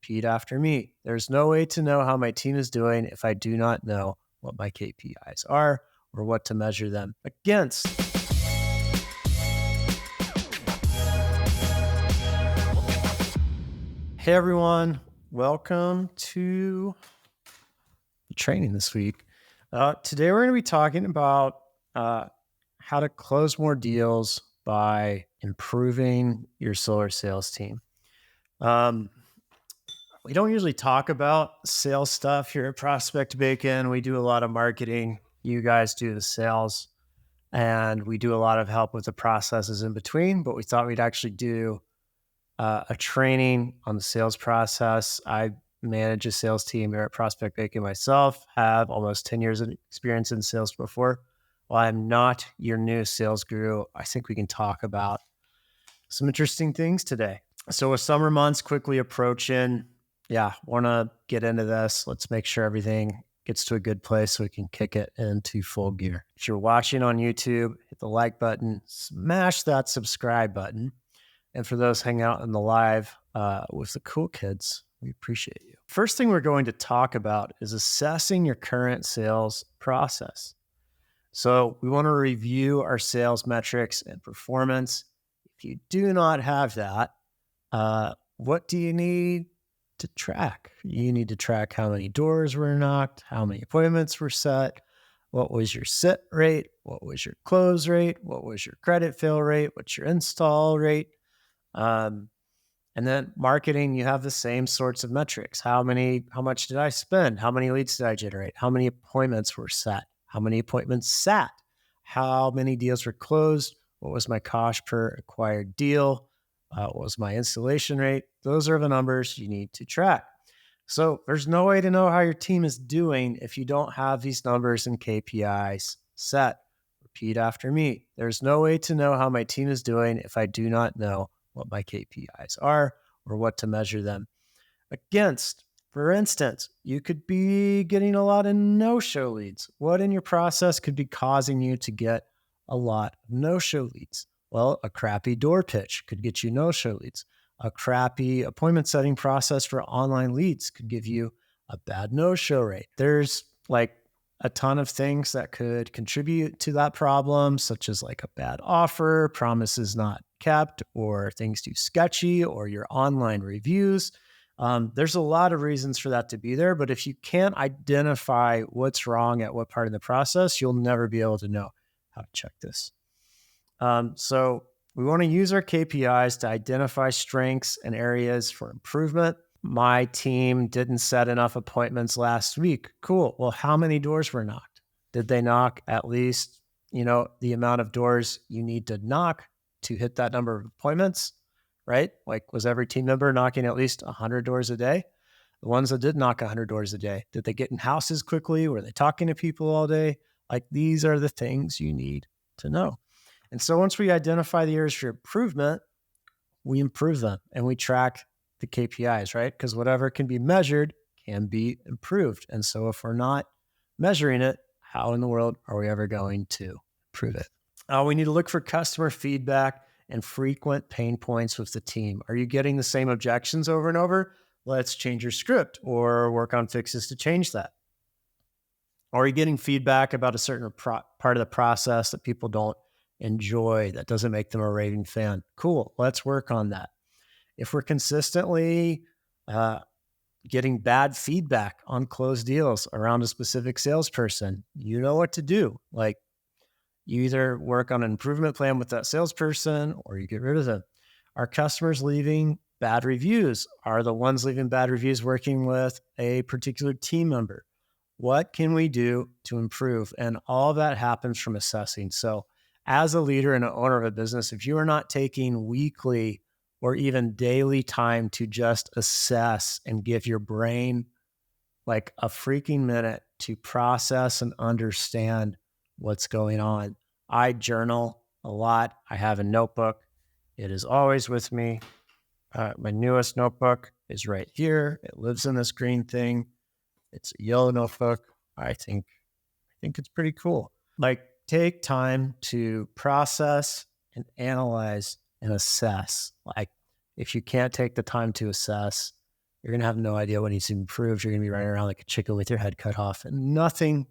Repeat after me. There's no way to know how my team is doing if I do not know what my KPIs are or what to measure them against. Hey everyone, welcome to the training this week. Today we're going to be talking about how to close more deals by improving your solar sales team. We don't usually talk about sales stuff here at Prospect Bacon. We do a lot of marketing. You guys do the sales, and we do a lot of help with the processes in between, but we thought we'd actually do a training on the sales process. I manage a sales team here at Prospect Bacon myself, have almost 10 years of experience in sales before. While I'm not your new sales guru, I think we can talk about some interesting things today. So with summer months quickly approaching, want to get into this. Let's make sure everything gets to a good place so we can kick it into full gear. If you're watching on YouTube, hit the like button, smash that subscribe button. And for those hanging out in the live with the cool kids, we appreciate you. First thing we're going to talk about is assessing your current sales process. So we want to review our sales metrics and performance. If you do not have that, what do you need to track? You need to track how many doors were knocked, how many appointments were set, what was your sit rate, what was your close rate, what was your credit fill rate, what's your install rate. And then marketing, you have the same sorts of metrics. How much did I spend? How many leads did I generate? How many appointments were set? How many appointments sat? How many deals were closed? What was my cost per acquired deal? What was my installation rate? Those are the numbers you need to track. So there's no way to know how your team is doing if you don't have these numbers and KPIs set. Repeat after me. There's no way to know how my team is doing if I do not know what my KPIs are or what to measure them against. For instance, you could be getting a lot of no-show leads. What in your process could be causing you to get a lot of no-show leads? Well, a crappy door pitch could get you no-show leads. A crappy appointment setting process for online leads could give you a bad no-show rate. There's like a ton of things that could contribute to that problem, such as like a bad offer, promises not kept, or things too sketchy, or your online reviews. There's a lot of reasons for that to be there, but if you can't identify what's wrong at what part of the process, you'll never be able to know how to check this. So we want to use our KPIs to identify strengths and areas for improvement. My team didn't set enough appointments last week. Cool. Well, how many doors were knocked? Did they knock at least, the amount of doors you need to knock to hit that number of appointments, right? Like, was every team member knocking at least 100 doors a day? The ones that did knock 100 doors a day, did they get in houses quickly? Were they talking to people all day? Like, these are the things you need to know. And so once we identify the areas for improvement, we improve them and we track the KPIs, right? Because whatever can be measured can be improved. And so if we're not measuring it, how in the world are we ever going to improve it? We need to look for customer feedback and frequent pain points with the team. Are you getting the same objections over and over? Let's change your script or work on fixes to change that. Or are you getting feedback about a certain part of the process that people don't enjoy, that doesn't make them a raving fan? Cool, let's work on that. If we're consistently getting bad feedback on closed deals around a specific salesperson, you know what to do. Like, you either work on an improvement plan with that salesperson or you get rid of them. Are customers leaving bad reviews? Are the ones leaving bad reviews working with a particular team member? What can we do to improve? And all of that happens from assessing. So as a leader and an owner of a business, if you are not taking weekly or even daily time to just assess and give your brain like a freaking minute to process and understand what's going on. I journal a lot. I have a notebook. It is always with me. My newest notebook is right here. It lives in this green thing. It's a yellow notebook. I think it's pretty cool. Like, take time to process and analyze and assess. Like, if you can't take the time to assess, you're going to have no idea what needs to be improved. You're going to be running around like a chicken with your head cut off, and nothing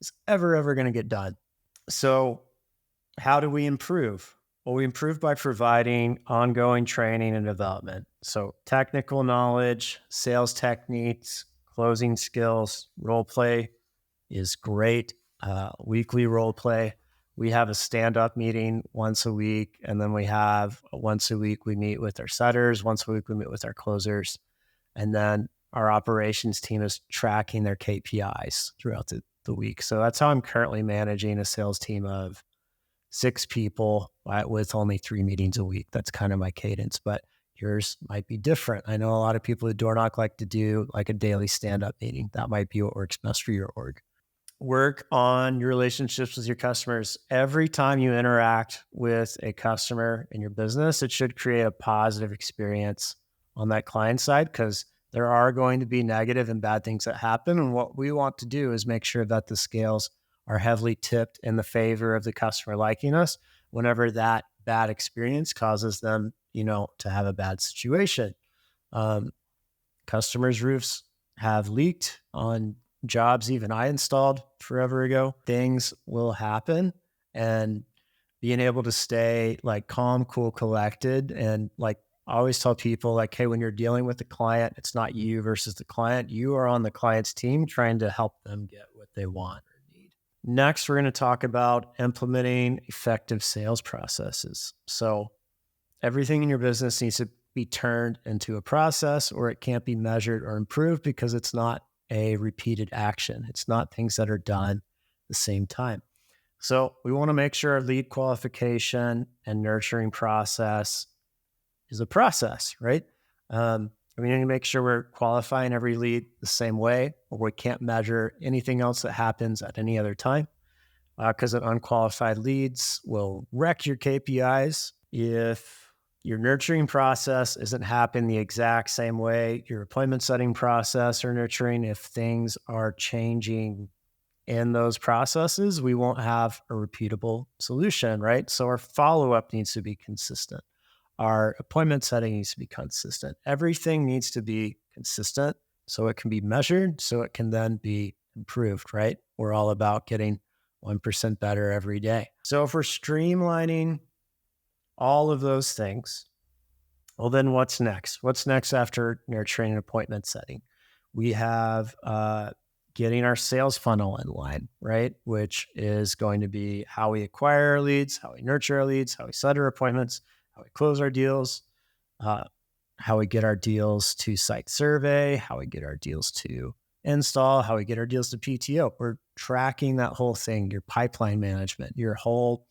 is ever going to get done. So how do we improve? Well, we improve by providing ongoing training and development. So technical knowledge, sales techniques, closing skills, role play is great. Weekly role play. We have a stand-up meeting once a week, and then we have once a week we meet with our setters, once a week we meet with our closers, and then our operations team is tracking their KPIs throughout the week. So that's how I'm currently managing a sales team of 6 people with only 3 meetings a week. That's kind of my cadence, but yours might be different. I know a lot of people who door knock like to do like a daily stand-up meeting. That might be what works best for your org. Work on your relationships with your customers. Every time you interact with a customer in your business, it should create a positive experience on that client side, because there are going to be negative and bad things that happen. And what we want to do is make sure that the scales are heavily tipped in the favor of the customer liking us whenever that bad experience causes them, to have a bad situation. Customers' roofs have leaked on jobs even I installed forever ago. Things will happen, and being able to stay like calm, cool, collected, and like I always tell people like, hey, when you're dealing with the client, it's not you versus the client. You are on the client's team trying to help them get what they want or need. Next, we're going to talk about implementing effective sales processes. So everything in your business needs to be turned into a process, or it can't be measured or improved because it's not a repeated action. It's not things that are done at the same time. So we want to make sure our lead qualification and nurturing process is a process, right? We need to make sure we're qualifying every lead the same way, or we can't measure anything else that happens at any other time, because an unqualified leads will wreck your KPIs. If your nurturing process isn't happening the exact same way your appointment setting process or nurturing, if things are changing in those processes, we won't have a repeatable solution, right? So our follow-up needs to be consistent. Our appointment setting needs to be consistent. Everything needs to be consistent so it can be measured, so it can then be improved, right? We're all about getting 1% better every day. So if we're streamlining all of those things, well, then what's next? What's next after nurturing and appointment setting? We have getting our sales funnel in line, right? Which is going to be how we acquire our leads, how we nurture our leads, how we set our appointments, how we close our deals, how we get our deals to site survey, how we get our deals to install, how we get our deals to PTO. We're tracking that whole thing, your pipeline management, your whole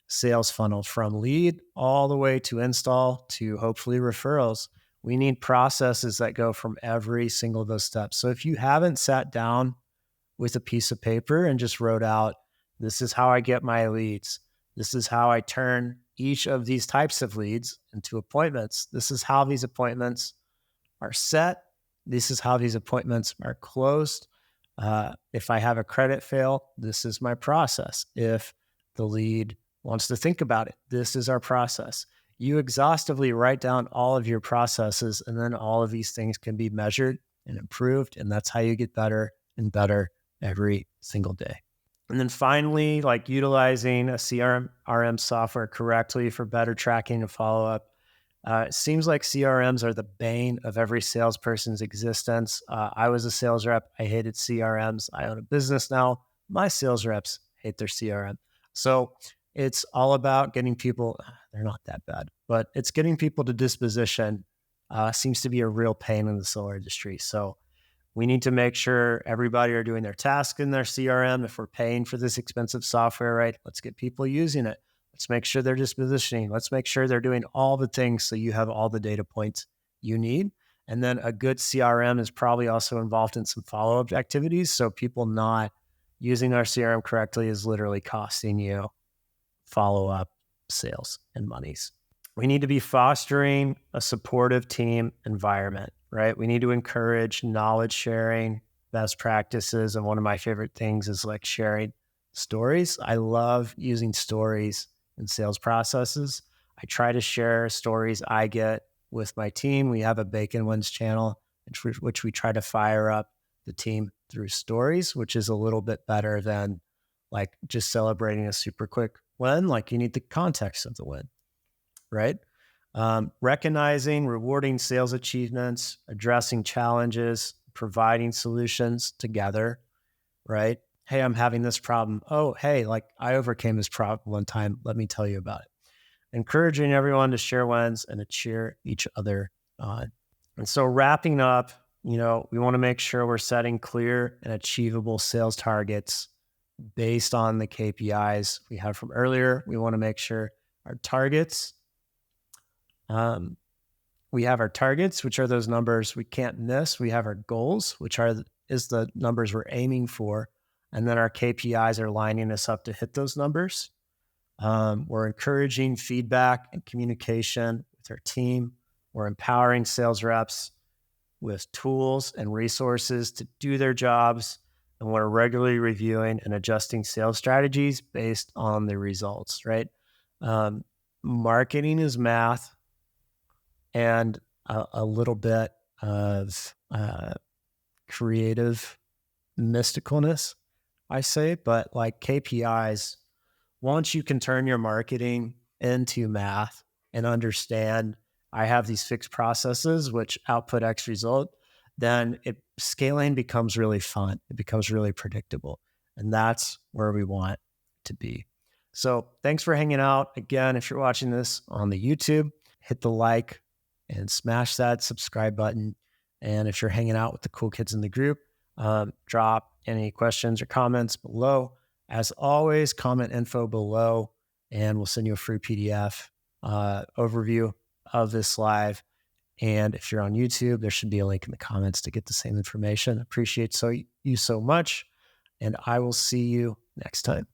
sales funnel from lead all the way to install to hopefully referrals. We need processes that go from every single of those steps. So if you haven't sat down with a piece of paper and just wrote out, this is how I get my leads, this is how I turn each of these types of leads into appointments, this is how these appointments are set, this is how these appointments are closed. If I have a credit fail, this is my process. If the lead wants to think about it, this is our process. You exhaustively write down all of your processes, and then all of these things can be measured and improved. And that's how you get better and better every single day. And then finally, like utilizing a CRM software correctly for better tracking and follow-up. It seems like CRMs are the bane of every salesperson's existence. I was a sales rep. I hated CRMs. I own a business now. My sales reps hate their CRM. So it's all about getting people, they're not that bad, but it's getting people to disposition seems to be a real pain in the solar industry. So we need to make sure everybody are doing their task in their CRM. If we're paying for this expensive software, right, let's get people using it. Let's make sure they're dispositioning. Let's make sure they're doing all the things so you have all the data points you need. And then a good CRM is probably also involved in some follow-up activities. So people not using our CRM correctly is literally costing you follow-up sales and monies. We need to be fostering a supportive team environment, right? We need to encourage knowledge sharing, best practices. And one of my favorite things is like sharing stories. I love using stories in sales processes. I try to share stories I get with my team. We have a Bacon Wins channel. which we try to fire up the team through stories, which is a little bit better than like just celebrating a super quick win. Like you need the context of the win, right? Recognizing, rewarding sales achievements, addressing challenges, providing solutions together, right? Hey, I'm having this problem. Oh, hey, like I overcame this problem one time. Let me tell you about it. Encouraging everyone to share wins and to cheer each other on. And so wrapping up, we want to make sure we're setting clear and achievable sales targets based on the KPIs we had from earlier. We want to make sure our targets, we have our targets, which are those numbers we can't miss. We have our goals, which is the numbers we're aiming for. And then our KPIs are lining us up to hit those numbers. We're encouraging feedback and communication with our team. We're empowering sales reps with tools and resources to do their jobs. And we're regularly reviewing and adjusting sales strategies based on the results, right? Marketing is math and a little bit of creative mysticalness, I say, but like KPIs, once you can turn your marketing into math and understand I have these fixed processes which output X result, then scaling becomes really fun. It becomes really predictable. And that's where we want to be. So thanks for hanging out. Again, if you're watching this on the YouTube, hit the like and smash that subscribe button. And if you're hanging out with the cool kids in the group, drop any questions or comments below. As always, comment info below and we'll send you a free PDF overview of this live. And if you're on YouTube, there should be a link in the comments to get the same information. Appreciate you so much. And I will see you next time.